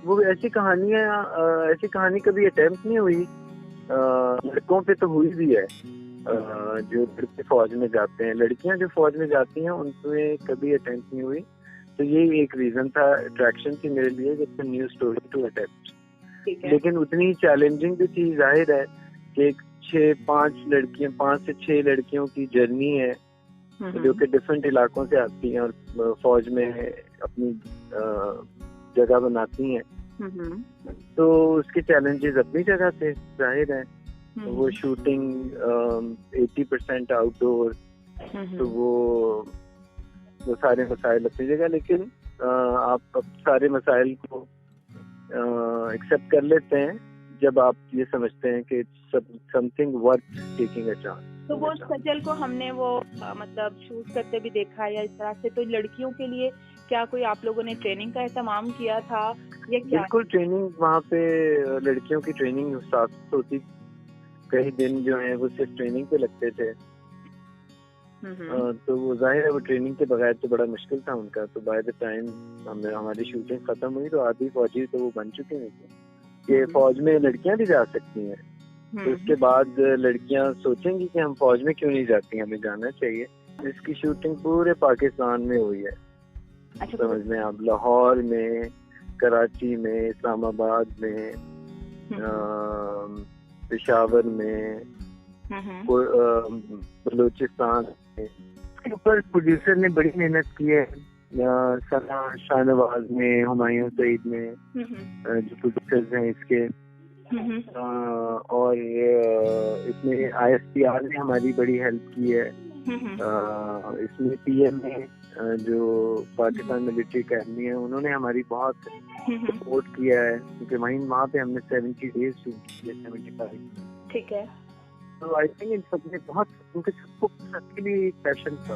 वो ऐसी कहानी कभी अटेम्प्ट नहीं हुई। लड़कों पे तो हुई भी है, जो लड़के फौज में जाते हैं। लड़कियां जो फौज में जाती हैं उनमें कभी अटेम्प्ट नहीं हुई। तो ये एक रीजन था, अट्रैक्शन थी मेरे लिए, it's a new story to attempt. लेकिन उतनी चैलेंजिंग भी थी, जाहिर है कि 5 से 6 लड़कियों की जर्नी है जो कि डिफरेंट इलाकों से आती हैं और फौज में अपनी जगह बनाती हैं। तो उसके चैलेंजेस अपनी जगह थे, जाहिर है। तो वो शूटिंग 80% आउटडोर, तो वो सारे मसाइल अपनी जगह। लेकिन आप सारे मसाइल को एक्सेप्ट कर लेते हैं जब आप ये समझते हैं कि something worth taking a chance. तो वो सजल को हमने वो मतलब शूट करते भी देखा या इस तरह से। तो लड़कियों के लिए क्या कोई आप लोगों ने ट्रेनिंग का एहतमाम किया था या क्या? बिल्कुल, ट्रेनिंग वहाँ पे लड़कियों की ट्रेनिंग साथ होती। कई दिन जो है वो सिर्फ ट्रेनिंग पे लगते थे। तो वो जाहिर है वो ट्रेनिंग के बगैर तो बड़ा मुश्किल था उनका। तो बाय द टाइम हमारी शूटिंग खत्म हुई तो आधी फौजी तो वो बन चुके हैं कि फौज में लड़कियां भी जा सकती हैं। तो उसके बाद लड़कियां सोचेंगी कि हम फौज में क्यों नहीं जाती, हमें जाना चाहिए। इसकी शूटिंग पूरे पाकिस्तान में हुई है। अच्छा, समझ में आप, लाहौर में, कराची में, इस्लामाबाद में, पेशावर में, बलूचिस्तान में। इसके ऊपर प्रोड्यूसर ने बड़ी मेहनत की है। सना शाहनवाज में, हुमायूं सईद में, जो प्रोड्यूसर्स हैं इसके। और इसमें ISPR ने हमारी बड़ी हेल्प की है। इसमें PM ने, जो पाकिस्तान मिलिट्री अकेडमी है, उन्होंने हमारी बहुत सपोर्ट किया है, क्योंकि वहाँ पे हमने 70 डेज शूट किए, 75। ठीक है। तो आई थिंक इन सबने बहुत, उनके सबको सबके लिए पैशन था।